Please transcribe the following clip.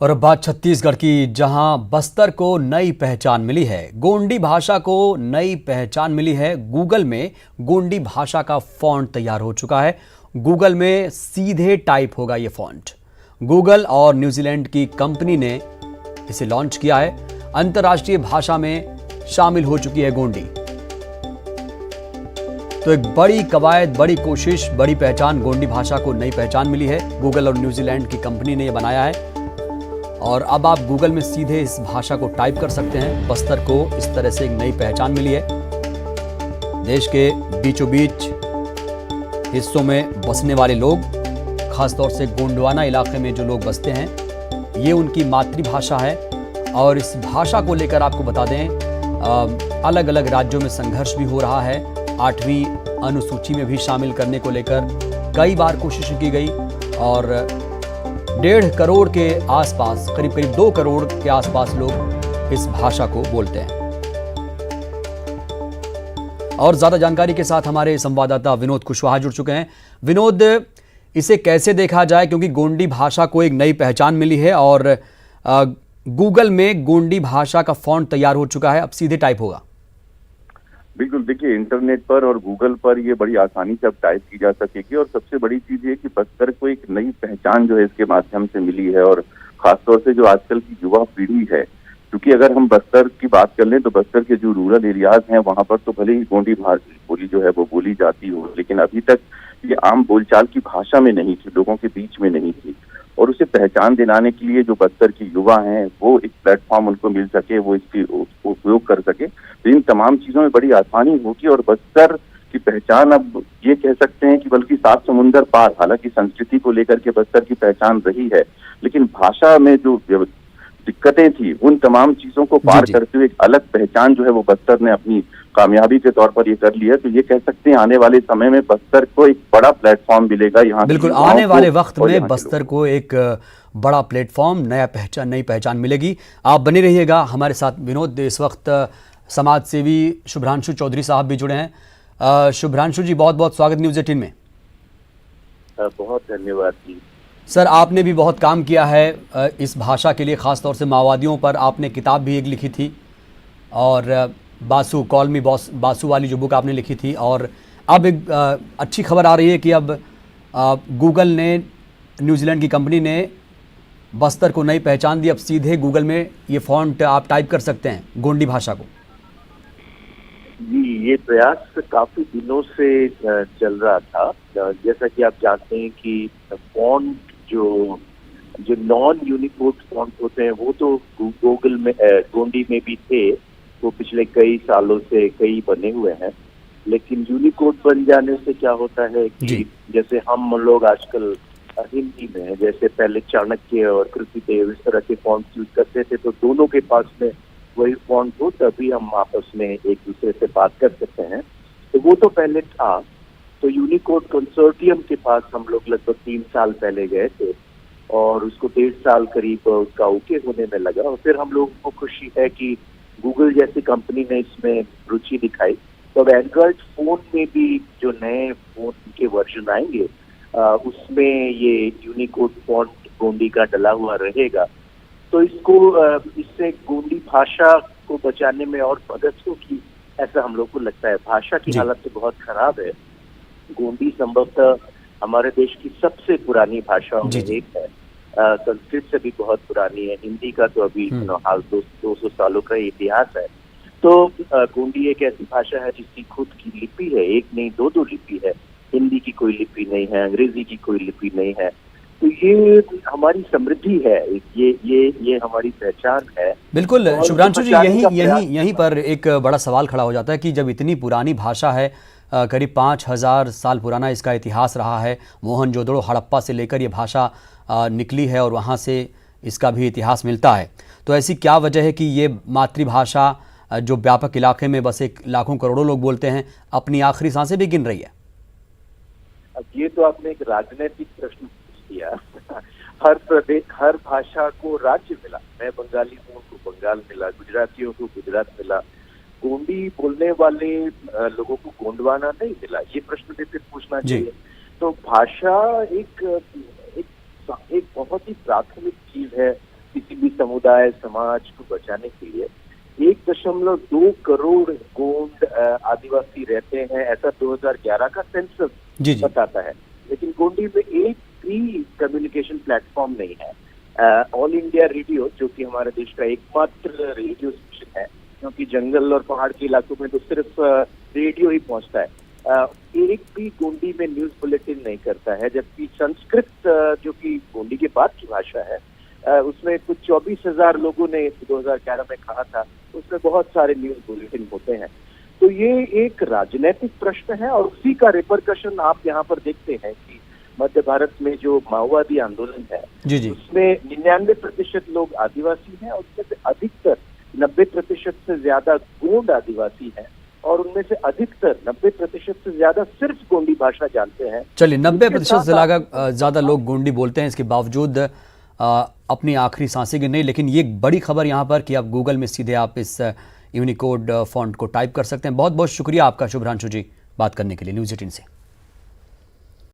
और अब बात छत्तीसगढ़ की, जहां बस्तर को नई पहचान मिली है। गोंडी भाषा को नई पहचान मिली है। गूगल में गोंडी भाषा का फॉन्ट तैयार हो चुका है। गूगल में सीधे टाइप होगा ये फॉन्ट। गूगल और न्यूजीलैंड की कंपनी ने इसे लॉन्च किया है। अंतर्राष्ट्रीय भाषा में शामिल हो चुकी है गोंडी। तो एक बड़ी कवायद, बड़ी कोशिश, बड़ी पहचान, गोंडी भाषा को नई पहचान मिली है। गूगल और न्यूजीलैंड की कंपनी ने यह बनाया है और अब आप गूगल में सीधे इस भाषा को टाइप कर सकते हैं। बस्तर को इस तरह से एक नई पहचान मिली है। देश के बीचों बीच हिस्सों में बसने वाले लोग, खासतौर से गोंडवाना इलाके में जो लोग बसते हैं, ये उनकी मातृभाषा है। और इस भाषा को लेकर आपको बता दें, अलग अलग राज्यों में संघर्ष भी हो रहा है। 8वीं अनुसूची में भी शामिल करने को लेकर कई बार कोशिश की गई और 1.5 करोड़ के आसपास, करीब 2 करोड़ के आसपास लोग इस भाषा को बोलते हैं। और ज्यादा जानकारी के साथ हमारे संवाददाता विनोद कुशवाहा जुड़ चुके हैं। विनोद, इसे कैसे देखा जाए, क्योंकि गोंडी भाषा को एक नई पहचान मिली है और गूगल में गोंडी भाषा का फॉन्ट तैयार हो चुका है, अब सीधे टाइप होगा। बिल्कुल, देखिए, इंटरनेट पर और गूगल पर ये बड़ी आसानी से अब टाइप की जा सकेगी। और सबसे बड़ी चीज ये कि बस्तर को एक नई पहचान जो है इसके माध्यम से मिली है। और खासतौर से जो आजकल की युवा पीढ़ी है, क्योंकि अगर हम बस्तर की बात कर लें तो बस्तर के जो रूरल एरियाज हैं वहां पर तो भले ही गोंडी बोली जो है वो बोली जाती हो, लेकिन अभी तक ये आम बोलचाल की भाषा में नहीं थी, लोगों के बीच में नहीं थी। और उसे पहचान दिलाने के लिए जो बस्तर के युवा हैं वो एक प्लेटफॉर्म उनको मिल सके, वो इसकी उपयोग कर सके, तो इन तमाम चीजों में बड़ी आसानी होगी। और बस्तर की पहचान अब ये कह सकते हैं कि बल्कि 7 समुंदर पार, हालांकि संस्कृति को लेकर के बस्तर की पहचान रही है, लेकिन भाषा में जो दिक्कतें थी उन तमाम चीजों को पार करते हुए एक अलग पहचान जो है वो बस्तर ने अपनी कामयाबी के तौर पर ये कर लिया। तो ये कह सकते हैं आने वाले समय में बस्तर को एक बड़ा प्लेटफॉर्म मिलेगा। यहाँ बिल्कुल, आने वाले वक्त में बस्तर को एक बड़ा प्लेटफॉर्म, नई पहचान मिलेगी। आप बने रहिएगा हमारे साथ। विनोद, इस वक्त समाज सेवी शुभ्रांशु चौधरी साहब भी जुड़े हैं। शुभ्रांशु जी, बहुत बहुत स्वागत न्यूज़ 18 में। बहुत धन्यवाद जी। सर, आपने भी बहुत काम किया है इस भाषा के लिए, ख़ास तौर से माओवादियों पर। आपने किताब भी एक लिखी थी और बासु, कॉल मी बासु वाली जो बुक आपने लिखी थी। और अब एक अच्छी खबर आ रही है कि अब गूगल ने, न्यूजीलैंड की कंपनी ने बस्तर को नई पहचान दी। अब सीधे गूगल में ये फॉन्ट आप टाइप कर सकते हैं गोंडी भाषा को। जी, ये प्रयास काफी दिनों से चल रहा था। जैसा कि आप जानते हैं कि फॉन्ट जो नॉन यूनिकोड फॉन्ट होते हैं वो तो गूगल में, गोंडी में भी थे, वो पिछले कई सालों से कई बने हुए हैं। लेकिन यूनिकोड बन जाने से क्या होता है कि जैसे हम लोग आजकल हिंदी में, जैसे पहले चाणक्य और कृतिदेव इस तरह के फॉन्ट यूज करते थे, तो दोनों के पास में वही फॉन्ट हो तभी हम आपस में एक दूसरे से बात कर सकते हैं। तो वो तो पहले था। तो यूनिकोड कंसोर्टियम के पास हम लोग लगभग 3 साल पहले गए थे और उसको 1.5 साल करीब उसका ओके होने में लगा। और फिर हम लोगों को खुशी है कि गूगल जैसी कंपनी ने इसमें रुचि दिखाई। तो अब एंड्रॉइड फोन में भी जो नए फोन के वर्जन आएंगे उसमें ये यूनिकोड फॉन्ट गोंडी का डला हुआ रहेगा। तो इससे गोंडी भाषा को बचाने में और मदद होगी, ऐसा हम लोग को लगता है। भाषा की हालत तो बहुत खराब है। गोंडी संभवतः हमारे देश की सबसे पुरानी भाषाओं में एक है। संस्कृत से भी बहुत पुरानी है। हिंदी का तो अभी हाल 200 सालों का इतिहास है। तो गोंडी एक ऐसी भाषा है जिसकी खुद की लिपि है, एक नहीं 2 लिपि है। हिंदी की कोई लिपि नहीं है, अंग्रेजी की कोई लिपि नहीं है। तो ये हमारी समृद्धि है, ये हमारी पहचान है। बिल्कुल शुभ्रांशु जी, यहीं पर एक बड़ा सवाल खड़ा हो जाता है कि जब इतनी पुरानी भाषा है, करीब 5000 साल पुराना इसका इतिहास रहा है। मोहनजोदड़ो, हड़प्पा से लेकर ये भाषा निकली है और वहाँ से इसका भी इतिहास मिलता है। तो ऐसी क्या वजह है कि ये मातृभाषा जो व्यापक इलाके में बसे लाखों करोड़ों लोग बोलते हैं, अपनी आखिरी सांसें भी गिन रही है? अब ये तो आपने एक राजनीतिक प्रश्न पूछ दिया। हर प्रदेश, हर भाषा को राज्य मिला। मैं बंगाली हूँ तो बंगाल मिला, गुजरातियों को गुजरात मिला, गोंडी बोलने वाले लोगों को गोंडवाना नहीं मिला। ये प्रश्न भी फिर पूछना चाहिए। तो भाषा एक बहुत ही प्राथमिक चीज है कि समुदाय समाज को बचाने के लिए 1.2 करोड़ गोंड आदिवासी रहते हैं, ऐसा 2011 का सेंसस जी जी। बताता है। लेकिन गोंडी में एक भी कम्युनिकेशन प्लेटफॉर्म नहीं है। ऑल इंडिया रेडियो, जो कि हमारे देश का एकमात्र रेडियो स्टेशन है, क्योंकि जंगल और पहाड़ के इलाकों में तो सिर्फ रेडियो ही पहुंचता है, एक भी गोंडी में न्यूज बुलेटिन नहीं करता है। जबकि संस्कृत, जो कि गोंडी के बाद की भाषा है, उसमें कुछ 24,000 लोगों ने 2011 में कहा था, उसमें बहुत सारे न्यूज बुलेटिन होते हैं। तो ये एक राजनीतिक प्रश्न है और उसी का रिपरकशन आप यहाँ पर देखते हैं कि मध्य भारत में जो माओवादी आंदोलन है जी जी। उसमें 99% लोग आदिवासी हैं और उसमें से अधिकतर 90% से ज्यादा गोंड आदिवासी हैं और उनमें से अधिकतर 90% से ज्यादा सिर्फ गोंडी भाषा जानते हैं। चलिए, 90% से ज्यादा लोग गोंडी बोलते हैं, इसके बावजूद अपनी आखिरी सांसें गिन नहीं। लेकिन ये एक बड़ी खबर यहाँ पर कि आप गूगल में सीधे आप इस यूनिकोड फॉन्ट को टाइप कर सकते हैं। बहुत बहुत शुक्रिया आपका शुभ्रांशु जी, बात करने के लिए न्यूज़ 18 से।